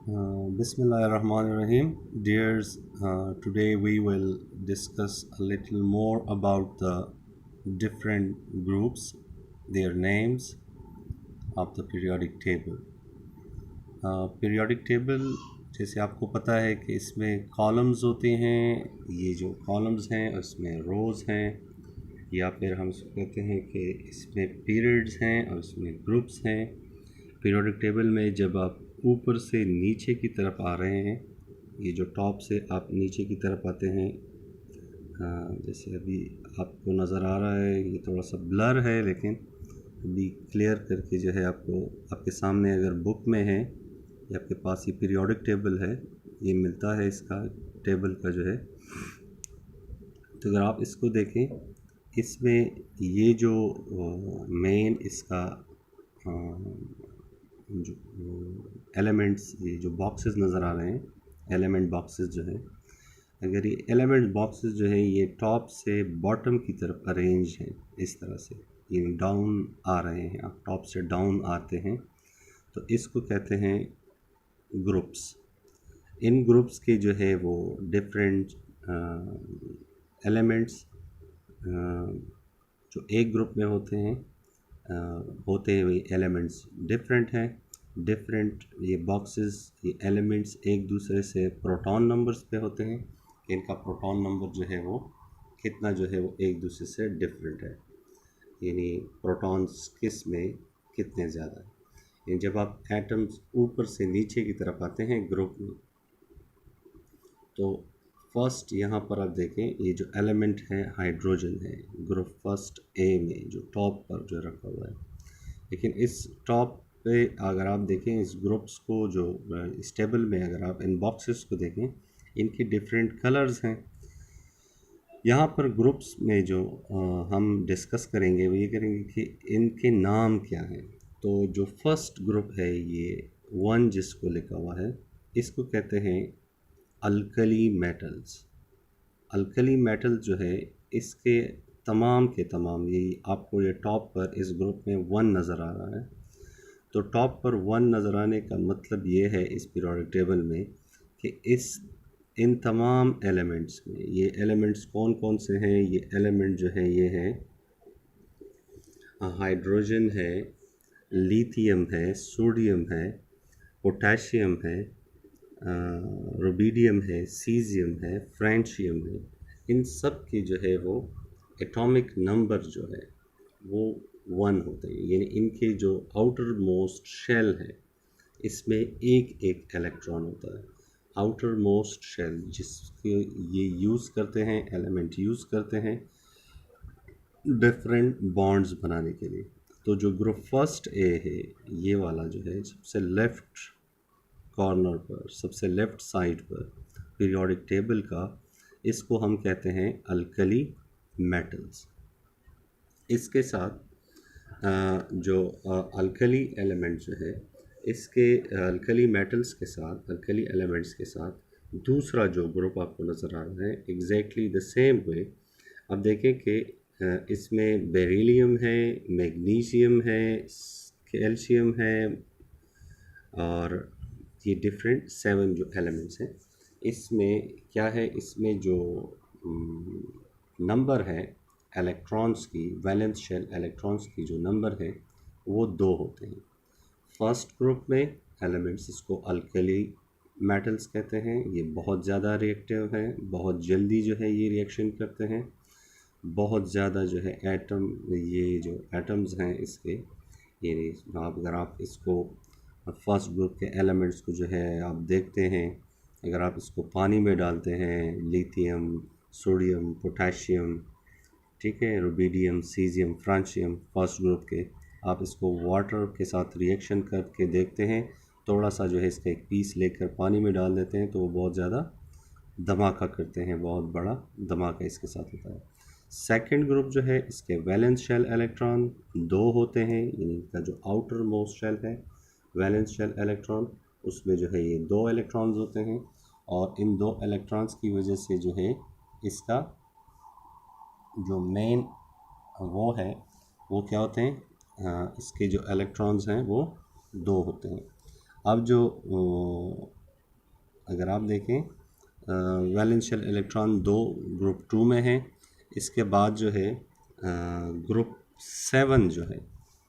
Bismillahirrahmanirrahim. Dears, today we will discuss a little more about the different groups, their names of the periodic table. Periodic table जैसे आपको पता है कि इसमें columns होते हैं, ये जो कॉलम्स हैं उसमें रोज़ हैं, या फिर हम इसको कहते हैं कि इसमें पीरियड्स हैं और इसमें ग्रुप्स हैं। पीरियोडिक टेबल में जब आप ऊपर से नीचे की तरफ आ रहे हैं, ये जो टॉप से आप नीचे की तरफ आते हैं, जैसे अभी आपको नज़र आ रहा है, ये थोड़ा सा ब्लर है लेकिन अभी क्लियर करके जो है आपको आपके सामने अगर बुक में है या आपके पास ये पीरियोडिक टेबल है, ये मिलता है इसका टेबल का जो है। तो अगर आप इसको देखें, इसमें ये जो मेन इसका जो एलिमेंट्स, ये जो बॉक्सेस नज़र आ रहे हैं, एलिमेंट बॉक्सेस जो है, अगर ये एलिमेंट बॉक्सेस जो है ये टॉप से बॉटम की तरफ अरेंज हैं, इस तरह से ये डाउन आ रहे हैं, आप टॉप से डाउन आते हैं, तो इसको कहते हैं ग्रुप्स। इन ग्रुप्स के जो है वो डिफरेंट एलिमेंट्स जो एक ग्रुप में होते हैं, होते हुए एलिमेंट्स डिफरेंट हैं। डिफरेंट ये बॉक्सेस, ये एलिमेंट्स एक दूसरे से प्रोटॉन नंबर्स पे होते हैं। इनका प्रोटॉन नंबर जो है वो कितना जो है वो एक दूसरे से डिफरेंट है, यानी प्रोटॉन्स किस में कितने ज़्यादा है। यानी जब आप एटम्स ऊपर से नीचे की तरफ आते हैं ग्रुप में, तो फर्स्ट यहाँ पर आप देखें, ये जो एलिमेंट है हाइड्रोजन है, ग्रुप फर्स्ट ए में जो टॉप पर जो रखा हुआ है। लेकिन इस टॉप पे अगर आप देखें इस ग्रुप्स को, जो इस टेबल में अगर आप इन बॉक्सेस को देखें, इनके डिफरेंट कलर्स हैं। यहाँ पर ग्रुप्स में जो हम डिस्कस करेंगे वो ये करेंगे कि इनके नाम क्या हैं। तो जो फर्स्ट ग्रुप है, ये 1 जिसको लिखा हुआ है, इसको कहते हैं अल्कली मेटल्स। अल्कली मेटल जो है, इसके तमाम के तमाम, ये आपको ये टॉप पर इस ग्रुप में 1 नज़र आ रहा है। तो टॉप पर 1 नज़र आने का मतलब ये है इस पीरियोडिक टेबल में कि इन तमाम एलिमेंट्स में, ये एलिमेंट्स कौन कौन से हैं, ये एलिमेंट जो है ये हैं हाइड्रोजन है, लिथियम है, सोडियम है, पोटेशियम है, रुबिडियम है, सीजियम है, फ्रेंशियम है। इन सब की जो है वो एटॉमिक नंबर जो है वो 1 होते हैं, यानी इनके जो आउटर मोस्ट शेल है इसमें एक एक इलेक्ट्रॉन होता है। आउटर मोस्ट शेल जिसके ये यूज़ करते हैं, एलिमेंट यूज़ करते हैं डिफरेंट बॉन्ड्स बनाने के लिए। तो जो ग्रुप फर्स्ट ए है, ये वाला जो है सबसे लेफ़्ट कॉर्नर पर, सबसे लेफ़्ट साइड पर पीरियोडिक टेबल का, इसको हम कहते हैं अल्कली मेटल्स। इसके साथ जो अल्कली एलिमेंट जो है, इसके अल्कली मेटल्स के साथ, अल्कली एलिमेंट्स के साथ दूसरा जो ग्रुप आपको नज़र आ रहा है एग्जैक्टली द सेम वे, अब देखें कि इसमें बेरिलियम है, मैग्नीशियम है, कैल्शियम है, और ये डिफरेंट 7 जो एलिमेंट्स हैं। इसमें क्या है, इसमें जो नंबर है इलेक्ट्रॉन्स की, वैलेंस शेल इलेक्ट्रॉन्स की जो नंबर है वो 2 होते हैं। फर्स्ट ग्रुप में एलिमेंट्स, इसको अल्कली मेटल्स कहते हैं, ये बहुत ज़्यादा रिएक्टिव हैं, बहुत जल्दी जो है ये रिएक्शन करते हैं, बहुत ज़्यादा जो है एटम, ये जो एटम्स हैं इसके, ये अगर आप इसको फर्स्ट ग्रुप के एलिमेंट्स को जो है आप देखते हैं, अगर आप इसको पानी में डालते हैं, लिथियम, सोडियम, पोटेशियम, ठीक है, rubidium, caesium, francium, first group के, आप इसको वाटर के साथ रिएक्शन करके देखते हैं, थोड़ा सा जो है इसका एक पीस लेकर पानी में डाल देते हैं तो वो बहुत ज़्यादा धमाका करते हैं, बहुत बड़ा धमाका इसके साथ होता है। सेकंड ग्रुप जो है, इसके वैलेंस शेल इलेक्ट्रॉन 2 होते हैं, यानी इनका जो आउटर मोस्ट शेल है वैलेंस शेल इलेक्ट्रॉन, उसमें जो है ये 2 इलेक्ट्रॉन्स होते हैं, और इन 2 इलेक्ट्रॉन्स की वजह से जो है इसका जो मेन वो है वो क्या होते हैं, इसके जो इलेक्ट्रॉन्स हैं वो 2 होते हैं। अब जो अगर आप देखें वैलेंस शेल इलेक्ट्रॉन 2 ग्रुप 2 में है। इसके बाद जो है ग्रुप 7 जो है,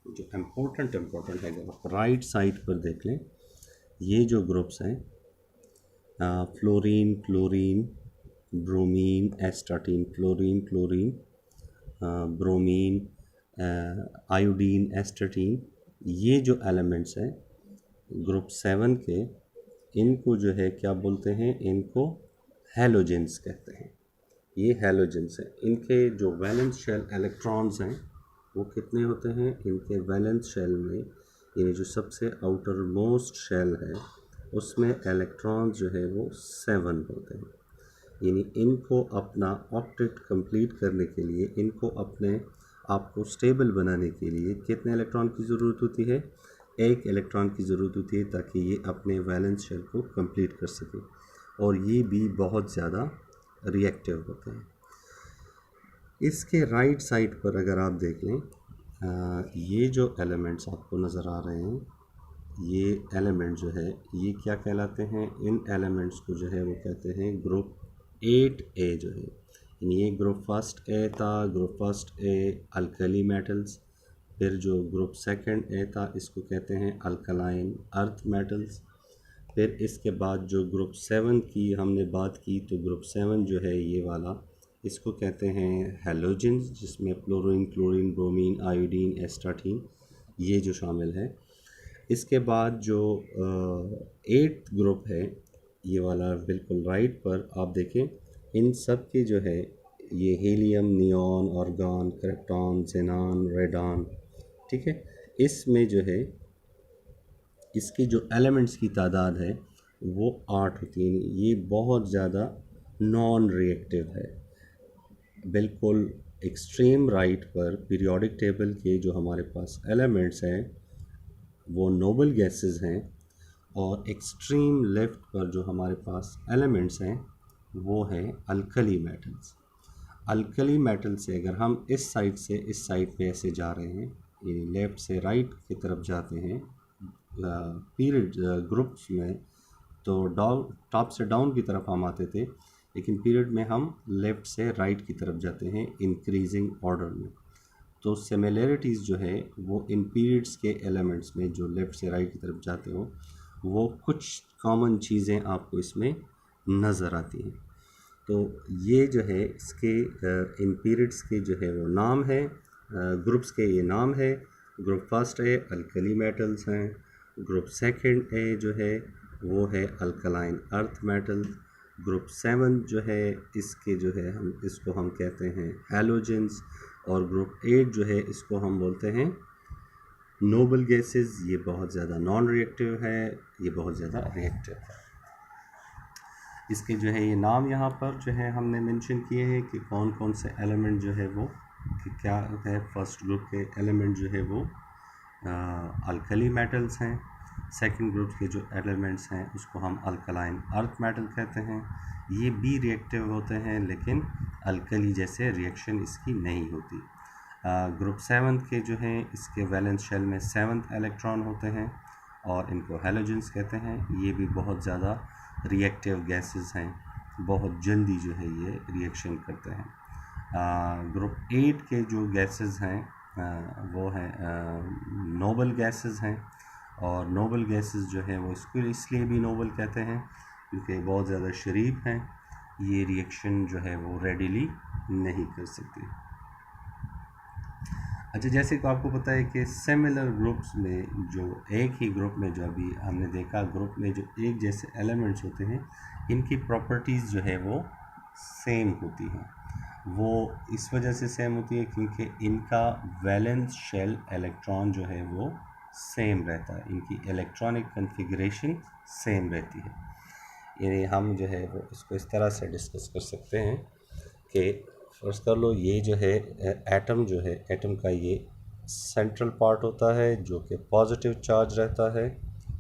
जो इम्पोर्टेंट है, अगर आप राइट साइड पर देख लें, ये जो ग्रुप्स हैं fluorine, chlorine, bromine, astatine, fluorine, chlorine, bromine, iodine, astatine, ये जो एलिमेंट्स हैं ग्रुप 7 के, इनको जो है क्या बोलते हैं, इनको हैलोजेंस कहते हैं। ये हैलोजेंस हैं। इनके जो वैलेंस शेल इलेक्ट्रॉन्स हैं वो कितने होते हैं, इनके वैलेंस शेल में, यानी जो सबसे आउटर मोस्ट शेल है उसमें इलेक्ट्रॉन्स जो है वो 7 होते हैं। यानी इनको अपना ऑक्टेट कंप्लीट करने के लिए, इनको अपने आप को स्टेबल बनाने के लिए कितने इलेक्ट्रॉन की ज़रूरत होती है, 1 इलेक्ट्रॉन की ज़रूरत होती है, ताकि ये अपने वैलेंस शेल को कंप्लीट कर सके। और ये भी बहुत ज़्यादा रिएक्टिव होते हैं। इसके राइट साइड पर अगर आप देख लें, ये जो एलिमेंट्स आपको नज़र आ रहे हैं, ये एलिमेंट जो है ये क्या कहलाते हैं, इन एलिमेंट्स को जो है वो कहते हैं ग्रुप 8A जो है। यानी ये ग्रुप फर्स्ट ए था, group first A alkali metals. फिर जो ग्रुप सेकंड ए था इसको कहते हैं अल्कलाइन अर्थ मेटल्स। फिर इसके बाद जो ग्रुप 7 की हमने बात की, तो ग्रुप 7 जो है ये वाला, इसको कहते हैं हैलोजेंस, जिसमें fluorine, chlorine, bromine, iodine, astatine ये जो शामिल है। इसके बाद जो 8th ग्रुप है ये वाला बिल्कुल राइट पर आप देखें, इन सब के जो है ये helium, neon, argon, krypton, xenon, radon, ठीक है। इसमें जो है इसकी जो एलिमेंट्स की तादाद है वो 8 होती है। ये बहुत ज़्यादा नॉन रिएक्टिव है। बिल्कुल एक्सट्रीम राइट पर पीरियोडिक टेबल के जो हमारे पास एलिमेंट्स हैं वो नोबल गैसेस हैं, और एक्सट्रीम लेफ़्ट पर जो हमारे पास एलिमेंट्स हैं वो हैं अल्कली मेटल्स। अल्कली मेटल से अगर हम इस साइड से इस साइड पे ऐसे जा रहे हैं, यानी लेफ़्ट से राइट की तरफ जाते हैं पीरियड ग्रुप्स में, तो डाउन, टॉप से डाउन की तरफ हम आते थे, लेकिन पीरियड में हम लेफ़्ट से राइट की तरफ जाते हैं इंक्रीजिंग ऑर्डर में। तो सिमिलैरिटीज़ जो है वो इन पीरियड्स के एलिमेंट्स में जो लेफ़्ट से राइट की तरफ जाते हो, वो कुछ कॉमन चीज़ें आपको इसमें नज़र आती हैं। तो ये जो है इसके इन पीरियड्स के जो है वो नाम है, ग्रुप्स के ये नाम है। ग्रुप फर्स्ट है अल्कली मेटल्स हैं, ग्रुप सेकंड ए जो है वो है अल्कलाइन अर्थ मेटल्स, ग्रुप 7 जो है इसके जो है हम कहते हैं हैलोजेंस, और ग्रुप 8 जो है इसको हम बोलते हैं नोबल गैसेस। ये बहुत ज़्यादा नॉन रिएक्टिव है, ये बहुत ज़्यादा रिएक्टिव है। इसके जो है ये नाम यहाँ पर जो है हमने मेंशन किए हैं कि कौन कौन से एलिमेंट जो है वो कि क्या है। फर्स्ट ग्रुप के एलिमेंट जो है वो अल्कली मेटल्स हैं। सेकंड ग्रुप के जो एलिमेंट्स हैं उसको हम अल्कलाइन अर्थ मेटल कहते हैं। ये भी रिएक्टिव होते हैं, लेकिन अल्कली जैसे रिएक्शन इसकी नहीं होती। ग्रुप 7 के जो हैं इसके वैलेंस शेल में 7th इलेक्ट्रॉन होते हैं, और इनको हैलोजेंस कहते हैं। ये भी बहुत ज़्यादा रिएक्टिव गैसेस हैं, बहुत जल्दी जो है ये रिएक्शन करते हैं। ग्रुप 8 के जो गैसेस हैं वो हैं नोबल गैसेस हैं, और नोबल गैसेस जो है वो इसको इसलिए भी नोबल कहते हैं क्योंकि बहुत ज़्यादा शरीफ हैं, ये रिएक्शन जो है वो रेडिली नहीं कर सकती। अच्छा, जैसे कि आपको पता है कि सिमिलर ग्रुप्स में जो एक ही ग्रुप में जो अभी हमने देखा, ग्रुप में जो एक जैसे एलिमेंट्स होते हैं इनकी प्रॉपर्टीज़ जो है वो सेम होती हैं। वो इस वजह से सेम होती है क्योंकि इनका वैलेंस शेल इलेक्ट्रॉन जो है वो सेम रहता है, इनकी इलेक्ट्रॉनिक कन्फिगरेशन सेम रहती है। यानी हम जो है वो इसको इस तरह से डिस्कस कर सकते हैं कि फर्स्ट कर लो, ये जो है एटम जो है, एटम का ये सेंट्रल पार्ट होता है जो कि पॉजिटिव चार्ज रहता है।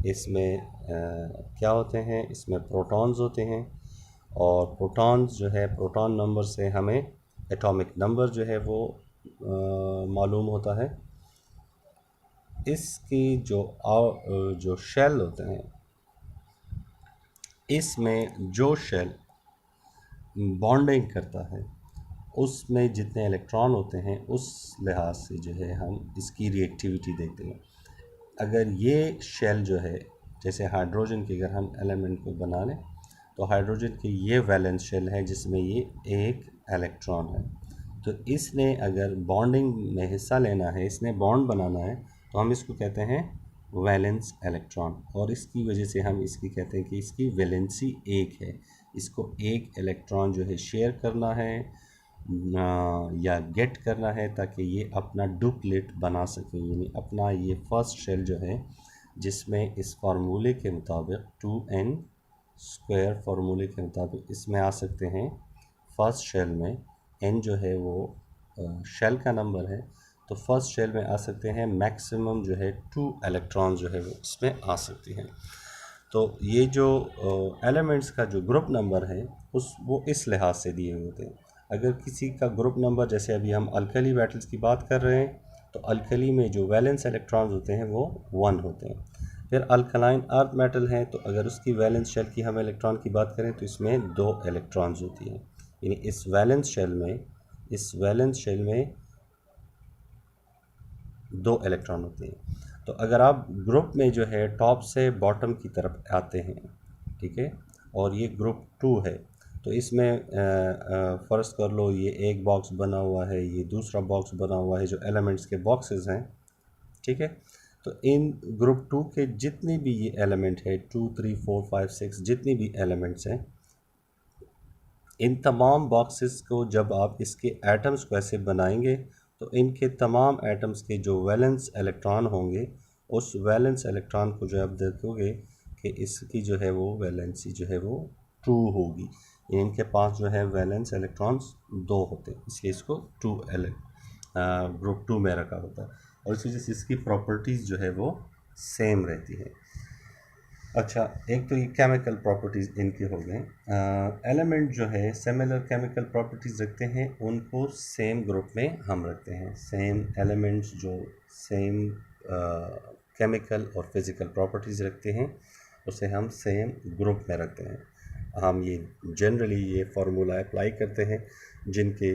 इसमें क्या होते हैं, इसमें प्रोटॉन्स होते हैं, और प्रोटॉन्स जो है प्रोटॉन नंबर से हमें एटॉमिक नंबर जो है वो मालूम होता है। इसकी जो शेल होते हैं, इसमें जो शेल बॉन्डिंग करता है उसमें जितने इलेक्ट्रॉन होते हैं उस लिहाज से जो है हम इसकी रिएक्टिविटी देखते हैं। अगर ये शेल जो है, जैसे हाइड्रोजन की अगर हम एलिमेंट को बना लें तो हाइड्रोजन की ये वैलेंस शेल है जिसमें ये एक इलेक्ट्रॉन है, तो इसने अगर बॉन्डिंग में हिस्सा लेना है, इसने बॉन्ड बनाना है, तो हम इसको कहते हैं वैलेंस इलेक्ट्रॉन। और इसकी वजह से हम इसकी कहते हैं कि इसकी वैलेंसी एक है, इसको एक इलेक्ट्रॉन जो है शेयर करना है या गेट करना है ताकि ये अपना डुप्लीट बना सके, यानी अपना ये फर्स्ट शेल जो है जिसमें इस फार्मूले के मुताबिक 2n² फार्मूले के मुताबिक इसमें आ सकते हैं। फर्स्ट शेल में n जो है वो शेल का नंबर है, तो फर्स्ट शेल में आ सकते हैं मैक्सिमम जो है 2 इलेक्ट्रॉन जो है वो इसमें आ सकती हैं। तो ये जो एलिमेंट्स का जो ग्रुप नंबर है वो इस लिहाज से दिए होते हैं। अगर किसी का ग्रुप नंबर, जैसे अभी हम अल्कली मेटल्स की बात कर रहे हैं, तो अल्कली में जो वैलेंस इलेक्ट्रॉन्स होते हैं वो 1 होते हैं। फिर अल्कलाइन अर्थ मेटल है, तो अगर उसकी वैलेंस शेल की हम इलेक्ट्रॉन की बात करें तो इसमें 2 इलेक्ट्रॉन्स होती हैं, यानी इस वैलेंस शेल में 2 इलेक्ट्रॉन होते हैं। तो अगर आप ग्रुप में जो है टॉप से बॉटम की तरफ आते हैं, ठीक है, और ये ग्रुप 2 है, तो इसमें फ़र्ज़ कर लो ये एक बॉक्स बना हुआ है, ये दूसरा बॉक्स बना हुआ है, जो एलिमेंट्स के बॉक्सेस हैं, ठीक है। तो इन ग्रुप 2 के जितने भी ये एलिमेंट है 2, 3, 4, 5, 6 जितने भी एलिमेंट्स हैं, इन तमाम बॉक्सेस को जब आप इसके एटम्स को ऐसे बनाएंगे तो इनके तमाम एटम्स के जो वैलेंस इलेक्ट्रॉन होंगे, उस वैलेंस इलेक्ट्रॉन को जो आप देखोगे कि इसकी जो है वो वैलेंसी जो है वो 2 होगी। इनके पास जो है वैलेंस इलेक्ट्रॉन्स 2 होते हैं, इसलिए इसको ग्रुप 2 में रखा होता है, और इस वजह से इसकी प्रॉपर्टीज़ जो है वो सेम रहती है। अच्छा, एक तो ये केमिकल प्रॉपर्टीज़ इनके हो गए। एलिमेंट जो है सिमिलर केमिकल प्रॉपर्टीज़ रखते हैं, उनको सेम ग्रुप में हम रखते हैं। सेम एलिमेंट्स जो सेम केमिकल और फिज़िकल प्रॉपर्टीज़ रखते हैं उसे हम सेम ग्रुप में रखते हैं। हम ये जनरली ये फार्मूला अप्लाई करते हैं जिनके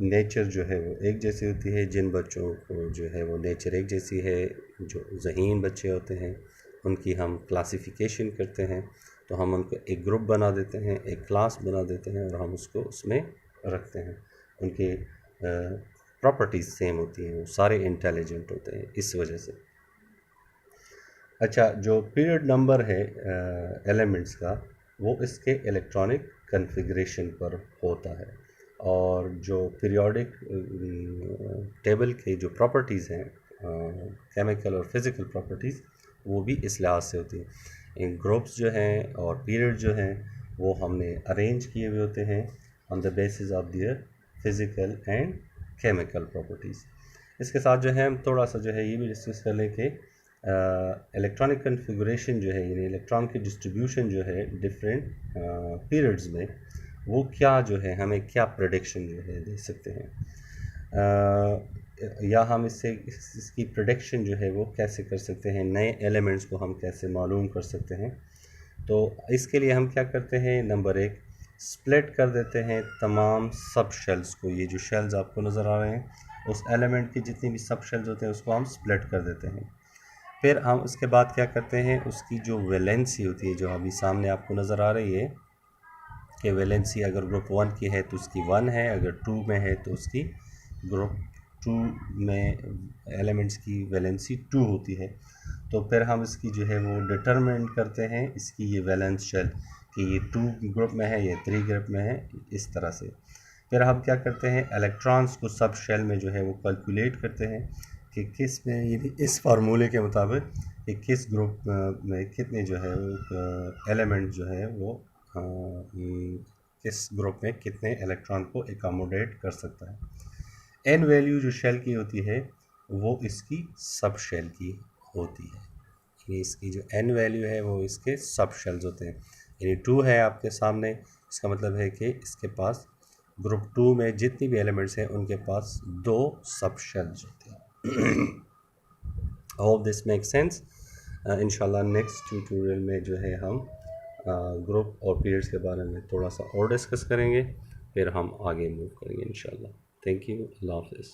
नेचर जो है वो एक जैसी होती है, जिन बच्चों को जो है वो नेचर एक जैसी है, जो ज़हीन बच्चे होते हैं उनकी हम क्लासिफिकेशन करते हैं, तो हम उनको एक ग्रुप बना देते हैं, एक क्लास बना देते हैं और हम उसको उसमें रखते हैं। उनके प्रॉपर्टीज़ सेम होती हैं, वो सारे इंटेलिजेंट होते हैं इस वजह से। अच्छा, जो पीरियड नंबर है एलिमेंट्स का, वो इसके इलेक्ट्रॉनिक कन्फिग्रेशन पर होता है, और जो पीरियोडिक टेबल के जो प्रॉपर्टीज़ हैं केमिकल और फिज़िकल प्रॉपर्टीज़, वो भी इस लिहाज से होती है। इन ग्रुप्स जो हैं और पीरियड जो हैं वो हमने अरेंज किए हुए होते हैं on the basis of their physical and chemical properties. इसके साथ जो है हम थोड़ा सा जो है ये भी डिस्कस कर लें कि इलेक्ट्रॉनिक कन्फिगरेशन जो है, यानी इलेक्ट्रॉन की डिस्ट्रीब्यूशन जो है डिफरेंट पीरियड्स में, वो क्या जो है हमें क्या प्रेडिक्शन जो है दे सकते हैं, या हम इसकी प्रेडिक्शन जो है वो कैसे कर सकते हैं, नए एलिमेंट्स को हम कैसे मालूम कर सकते हैं। तो इसके लिए हम क्या करते हैं, नंबर 1 स्प्लिट कर देते हैं तमाम सब शेल्स को। ये जो शेल्स आपको नज़र आ रहे हैं उस एलिमेंट की जितनी भी सब शेल्स होते हैं उसको हम स्प्लिट कर देते हैं। फिर हम उसके बाद क्या करते हैं, उसकी जो वैलेंसी होती है जो अभी सामने आपको नज़र आ रही है कि वैलेंसी अगर ग्रुप 1 की है तो उसकी 1 है, अगर 2 में है तो उसकी ग्रुप 2 में एलिमेंट्स की वैलेंसी 2 होती है। तो फिर हम इसकी जो है वो डिटरमिन करते हैं इसकी ये वैलेंस शेल कि ये 2 ग्रुप में है, ये 3 ग्रुप में है, इस तरह से। फिर हम क्या करते हैं, इलेक्ट्रॉन्स को सब शेल में जो है वो कैलकुलेट करते हैं कि किस में, ये इस फार्मूले के मुताबिक कि किस ग्रुप में कितने जो है एलिमेंट जो है वो किस ग्रुप में कितने इलेक्ट्रॉन को एकोमोडेट कर सकता है। एन वैल्यू जो शेल की होती है वो इसकी सब शेल की होती है, यानी इसकी जो एन वैल्यू है वो इसके सब शेल्स होते हैं। यानी 2 है आपके सामने, इसका मतलब है कि इसके पास ग्रुप 2 में जितनी भी एलिमेंट्स हैं उनके पास 2 सब शेल्स होते हैं। Hope this make sense. इंशाल्लाह नेक्स्ट ट्यूटोरियल में जो है हम ग्रुप और पीरियड्स के बारे में थोड़ा सा और डिस्कस करेंगे, फिर हम आगे मूव करेंगे इंशाल्लाह। थैंक यू, अल्लाह हाफ़िज़।